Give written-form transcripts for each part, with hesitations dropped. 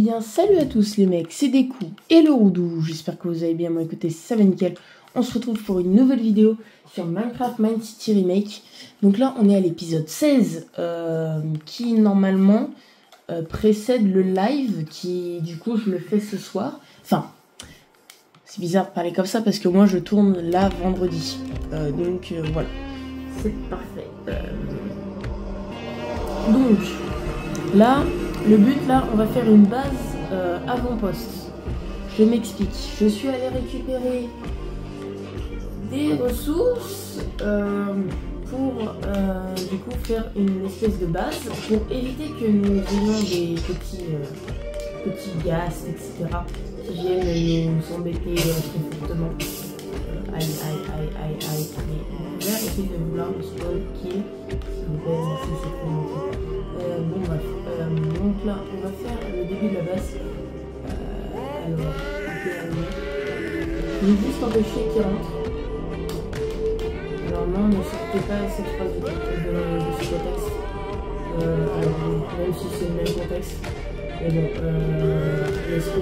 bien, salut à tous les mecs, c'est Deku et le Roudou. J'espère que vous allez bien, moi écoutez, ça va nickel. On se retrouve pour une nouvelle vidéo sur Minecraft Mine City Remake. Donc là, on est à l'épisode 16, qui normalement précède le live, qui du coup je le fais ce soir. Enfin, c'est bizarre de parler comme ça parce que moi je tourne là vendredi. Donc voilà, c'est parfait. Donc là, le but là, on va faire une base avant-poste. Je m'explique. Je suis allé récupérer des ressources pour du coup faire une espèce de base pour éviter que nous ayons des petits ghasts, etc. qui viennent nous embêter très fortement. Aïe, aïe, aïe, aïe, aïe. Mais je vais arrêter de vouloir me spoil kill. S'il vous plaît, merci, c'est très gentil. Bon bref, donc là on va faire le début de la base. Alors, je vais juste empêcher qu'il rentre. Alors non, ne sortez pas cette phrase de ce contexte. Alors, même si c'est le même contexte. Mais bon, est-ce que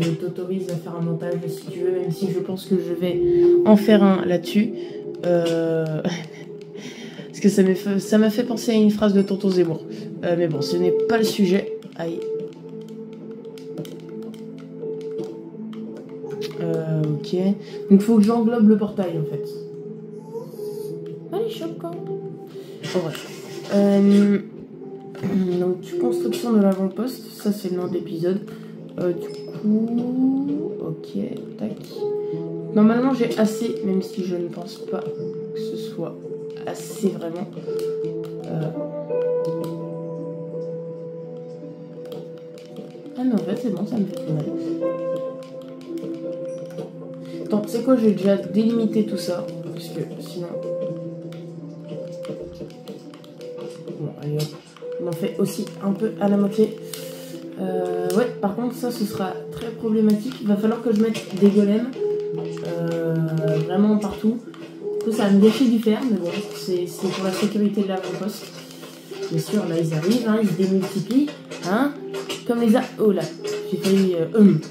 je t'autorise à faire un montage si tu veux, même si je pense que je vais en faire un là-dessus. Parce que ça m'a fait penser à une phrase de Tonton Zemmour. Mais bon, ce n'est pas le sujet. Aïe. Ok. Donc, il faut que j'englobe le portail, en fait. Allez, chope quand même. Oh, bref. Donc, construction de l'avant-poste. Ça, c'est le nom de l'épisode. Du coup... Ok, tac. Normalement, j'ai assez, même si je ne pense pas que ce soit assez vraiment. Ah mais en fait c'est bon, ça me fait plus mal. Attends, tu sais quoi, je vais déjà délimiter tout ça, parce que sinon... Bon, allez hop, on en fait aussi un peu à la moitié. Ouais, par contre ça, ce sera très problématique. Il va falloir que je mette des golems, vraiment partout. Du coup, ça va me gâcher du fer, mais bon, c'est pour la sécurité de l'avant-poste. Bien sûr, là ils arrivent, hein, ils se démultiplient, hein, comme les oh là, j'ai failli,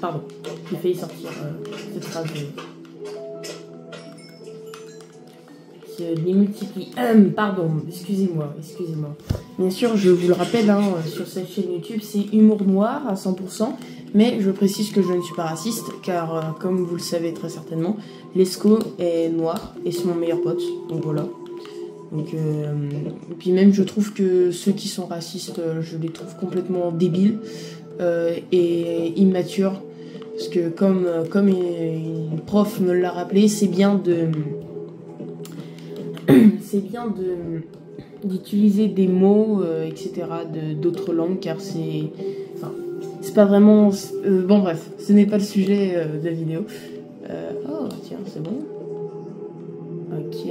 pardon, j'ai failli sortir cette phrase se démultiplie, pardon, excusez-moi. Bien sûr, je vous le rappelle, hein, sur cette chaîne YouTube, c'est humour noir à 100%, mais je précise que je ne suis pas raciste, car comme vous le savez très certainement, Lescaut est noir et c'est mon meilleur pote, donc voilà. Donc, et puis même je trouve que ceux qui sont racistes, je les trouve complètement débiles et immatures. Parce que comme une prof me l'a rappelé, c'est bien d'utiliser des mots, etc. d'autres langues, car c'est pas vraiment... bon bref, ce n'est pas le sujet de la vidéo. Oh tiens, c'est bon. Ok,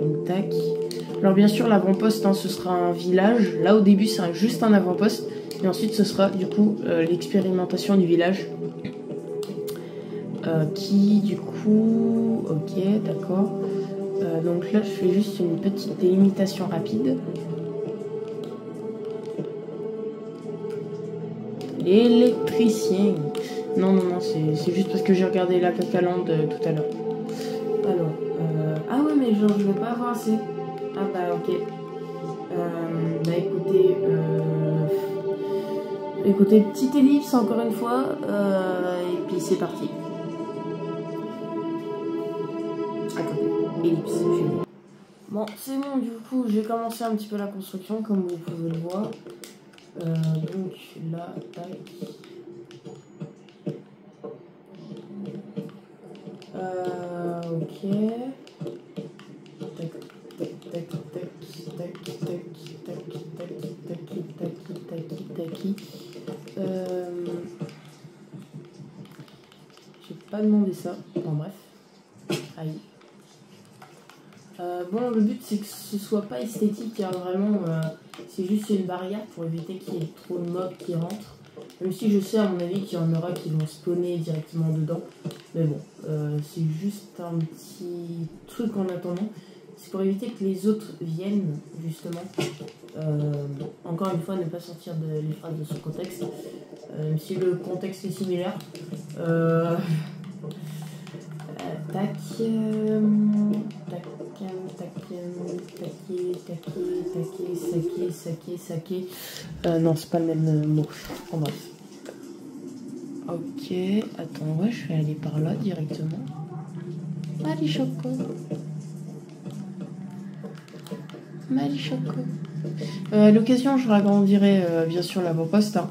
donc tac. Alors bien sûr l'avant-poste, hein, ce sera un village. Là au début c'est juste un avant-poste. Et ensuite ce sera du coup l'expérimentation du village. Qui du coup... Ok, d'accord. Donc là je fais juste une petite délimitation rapide. L'électricien. Non, c'est juste parce que j'ai regardé la Cacaland tout à l'heure. Alors, ah ouais mais genre je vais pas avoir assez. Ah bah ok. Bah écoutez, petite ellipse encore une fois, et puis c'est parti. Attendez, ellipse, je vais voir. Bon, c'est bon, du coup, j'ai commencé un petit peu la construction, comme vous pouvez le voir. Donc là, tac. Ok. Tac, tac, tac, tac, tac, tac, tac, tac. J'ai pas demandé ça. Bon, bref. Aïe. Bon, le but c'est que ce soit pas esthétique, car vraiment c'est juste une barrière pour éviter qu'il y ait trop de mobs qui rentrent. Même si je sais à mon avis qu'il y en aura qui vont spawner directement dedans. Mais bon, c'est juste un petit truc en attendant. C'est pour éviter que les autres viennent, justement. Encore une fois, ne pas sortir les phrases de son contexte. même si le contexte est similaire. Tac, saké. Non, c'est pas le même mot. En bref. Ok, attends, ouais, je vais aller par là directement. Malichoco. À l'occasion, je ragrandirai bien sûr l'avant-poste, hein,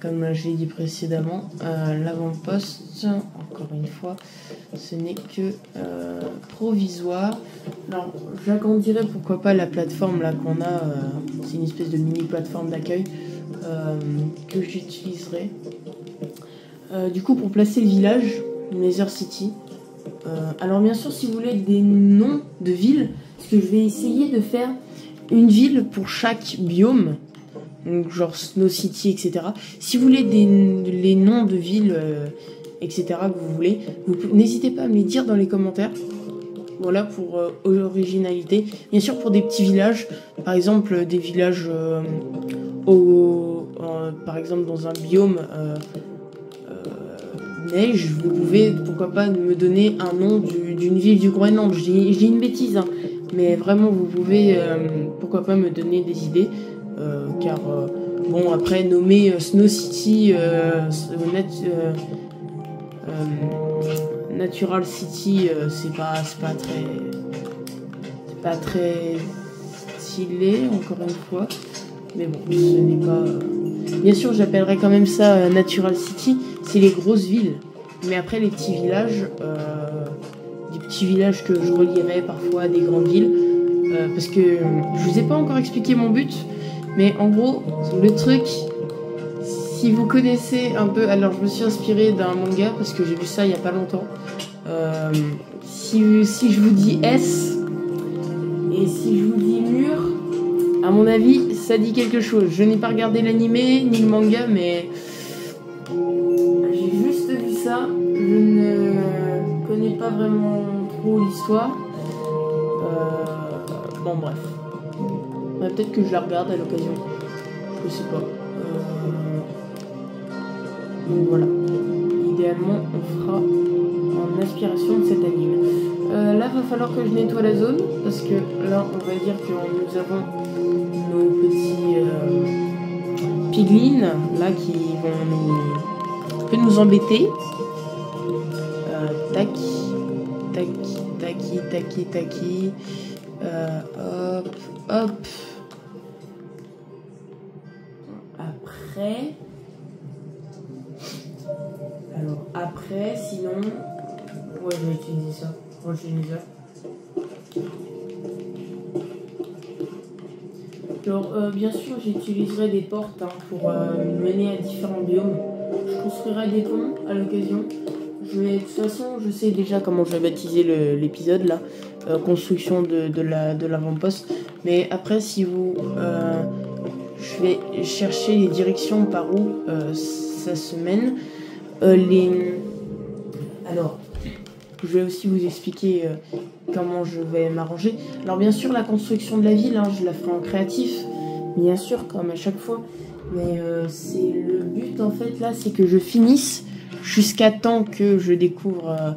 comme je l'ai dit précédemment. L'avant-poste, encore une fois, ce n'est que provisoire. Alors, j'agrandirai pourquoi pas la plateforme là qu'on a. C'est une espèce de mini plateforme d'accueil que j'utiliserai. Du coup, pour placer le village, Nether City. Alors bien sûr, si vous voulez des noms de villes, parce que je vais essayer de faire une ville pour chaque biome, donc genre Snow City, etc. Si vous voulez les noms de villes, etc. que vous voulez, n'hésitez pas à me les dire dans les commentaires. Voilà pour originalité. Bien sûr, pour des petits villages, par exemple des villages par exemple dans un biome neige, vous pouvez pourquoi pas me donner un nom d'une ville du Groenland. Je dis une bêtise, hein, mais vraiment vous pouvez pourquoi pas me donner des idées, car bon, après nommer Snow City, Natural City, c'est pas très stylé, encore une fois, mais bon, ce n'est pas bien sûr, j'appellerais quand même ça Natural City, c'est les grosses villes. Mais après, les petits villages, des petits villages que je relierais parfois à des grandes villes. Parce que je vous ai pas encore expliqué mon but. Mais en gros, le truc, si vous connaissez un peu... Alors, je me suis inspirée d'un manga parce que j'ai vu ça il y a pas longtemps. Si je vous dis S et si je vous dis mur... À mon avis, ça dit quelque chose. Je n'ai pas regardé l'animé ni le manga, mais j'ai juste vu ça. Je ne connais pas vraiment trop l'histoire. Bon, bref. Peut-être que je la regarde à l'occasion. Je sais pas. Donc voilà. Idéalement, on fera en inspiration de cet anime. Là, va falloir que je nettoie la zone parce que là, on va dire que nous avons nos petits piglins là qui vont nous embêter. Taki. Hop. Après, sinon, ouais, je vais utiliser ça. Alors, bien sûr, j'utiliserai des portes pour mener à différents biomes. Je construirai des ponts à l'occasion. De toute façon, je sais déjà comment je vais baptiser l'épisode là. Construction de l'avant-poste. Mais après, si vous... je vais chercher les directions par où ça se mène. Alors, je vais aussi vous expliquer comment je vais m'arranger. Alors bien sûr, la construction de la ville, hein, je la ferai en créatif, bien sûr, comme à chaque fois. Mais c'est le but, en fait, là, c'est que je finisse jusqu'à temps que je découvre...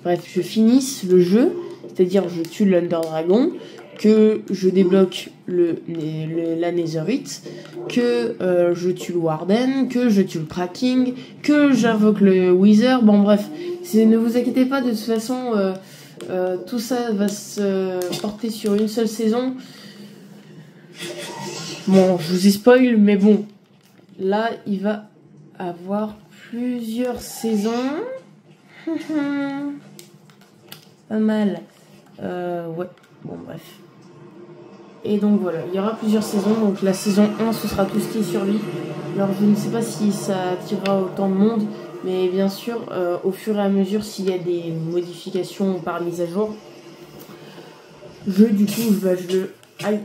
je finisse le jeu, c'est-à-dire je tue l'Under Dragon, que je débloque la Netherite, que je tue le Warden, que je tue le Cracking, que j'invoque le Wither. Bon bref, ne vous inquiétez pas, de toute façon, tout ça va se porter sur une seule saison. Bon, je vous ai spoil, mais bon, là, il va avoir plusieurs saisons. Pas mal. Ouais, bon bref. Et donc voilà, il y aura plusieurs saisons. Donc la saison 1, ce sera tout ce qui est survie. Alors je ne sais pas si ça attirera autant de monde, mais bien sûr, au fur et à mesure, s'il y a des modifications par mise à jour, du coup, aïe.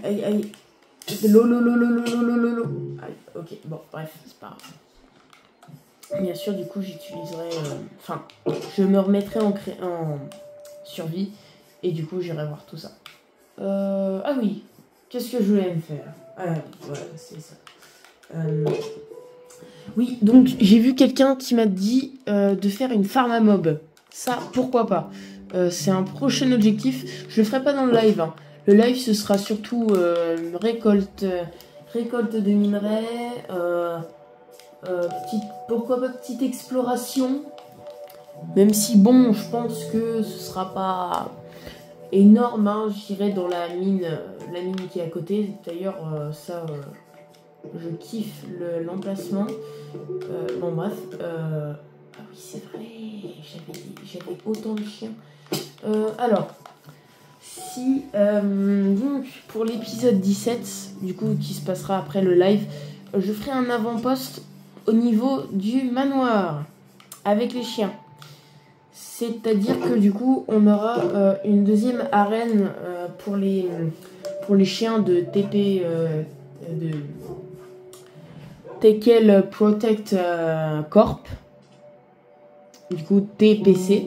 Lolo. Aïe, ok, bon, bref, c'est pas grave. Bien sûr, du coup, j'utiliserai... je me remettrai en survie, et du coup, j'irai voir tout ça. Ah oui, qu'est-ce que je voulais me faire? Ah, voilà, c'est ça. Oui, donc j'ai vu quelqu'un qui m'a dit de faire une farm à mob. Ça, pourquoi pas. C'est un prochain objectif. Je le ferai pas dans le live. Hein. Le live, ce sera surtout récolte de minerais. Pourquoi pas petite exploration. Même si, bon, je pense que ce sera pas énorme. Hein. J'irai dans la mine qui est à côté. D'ailleurs, je kiffe l'emplacement. Bon, bref. Ah oui, c'est vrai. J'avais autant de chiens. Alors, si... donc, pour l'épisode 17, du coup, qui se passera après le live, je ferai un avant-poste au niveau du manoir. Avec les chiens. C'est-à-dire que, du coup, on aura une deuxième arène pour les chiens de TP... de Tekel Protect Corp. Du coup, TPC.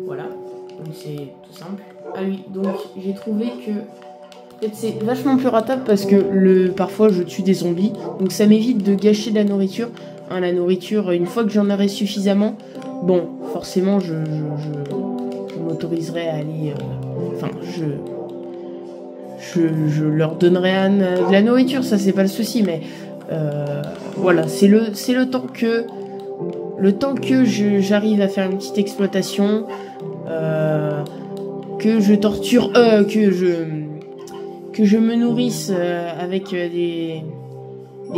Voilà. Donc, c'est tout simple. Ah oui, donc j'ai trouvé que en fait, c'est vachement plus ratable parce que parfois je tue des zombies. Donc ça m'évite de gâcher de la nourriture. Hein, la nourriture, une fois que j'en aurai suffisamment, bon, forcément, je m'autoriserai à aller... Enfin, je leur donnerai de la nourriture, ça c'est pas le souci, mais... voilà, c'est le temps que j'arrive à faire une petite exploitation, que je torture, que je me nourrisse avec des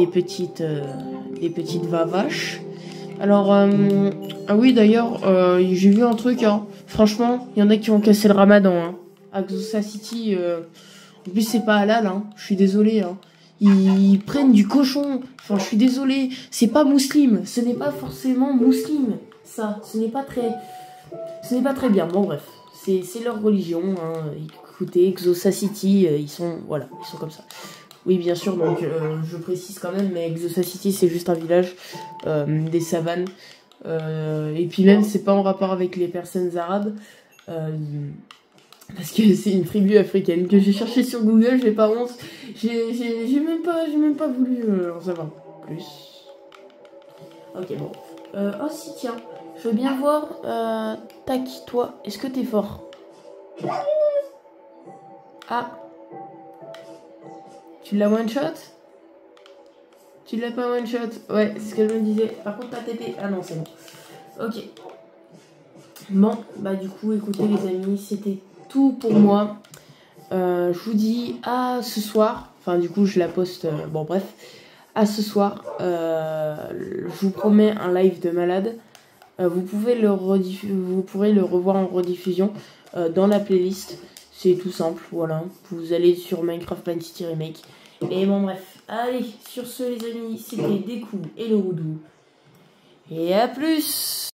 petites vavaches. Alors ah oui, d'ailleurs j'ai vu un truc, hein. Franchement, il y en a qui ont cassé le ramadan, hein. À Xosa City, en plus c'est pas halal, hein. Je suis désolé, hein. Ils prennent du cochon. Enfin, je suis désolée. C'est pas musulman. Ce n'est pas forcément musulman. Ça, ce n'est pas très bien. Bon, bref. C'est leur religion. Hein. Écoutez, Xosa City, ils sont comme ça. Oui, bien sûr. Donc, je précise quand même, mais Xosa City, c'est juste un village des savanes. Et puis même, c'est pas en rapport avec les personnes arabes. Parce que c'est une tribu africaine que j'ai cherché sur Google, j'ai pas honte. J'ai même pas voulu en savoir plus. Ok, bon. Oh si, tiens. Je veux bien voir. Tac, toi, est-ce que t'es fort? Ah. Tu l'as one shot? Tu l'as pas one shot? Ouais, c'est ce que je me disais. Par contre, pas TP. Ah non, c'est bon. Ok. Bon, bah du coup, écoutez les amis, c'était tout pour moi. Je vous dis à ce soir. Enfin, du coup, je la poste. Bon, bref. À ce soir. Je vous promets un live de malade. Vous pourrez le revoir en rediffusion dans la playlist. C'est tout simple. Voilà. Vous allez sur Minecraft Pine City Remake. Et bon, bref. Allez, sur ce, les amis, c'était Deku et le Roudou. Et à plus!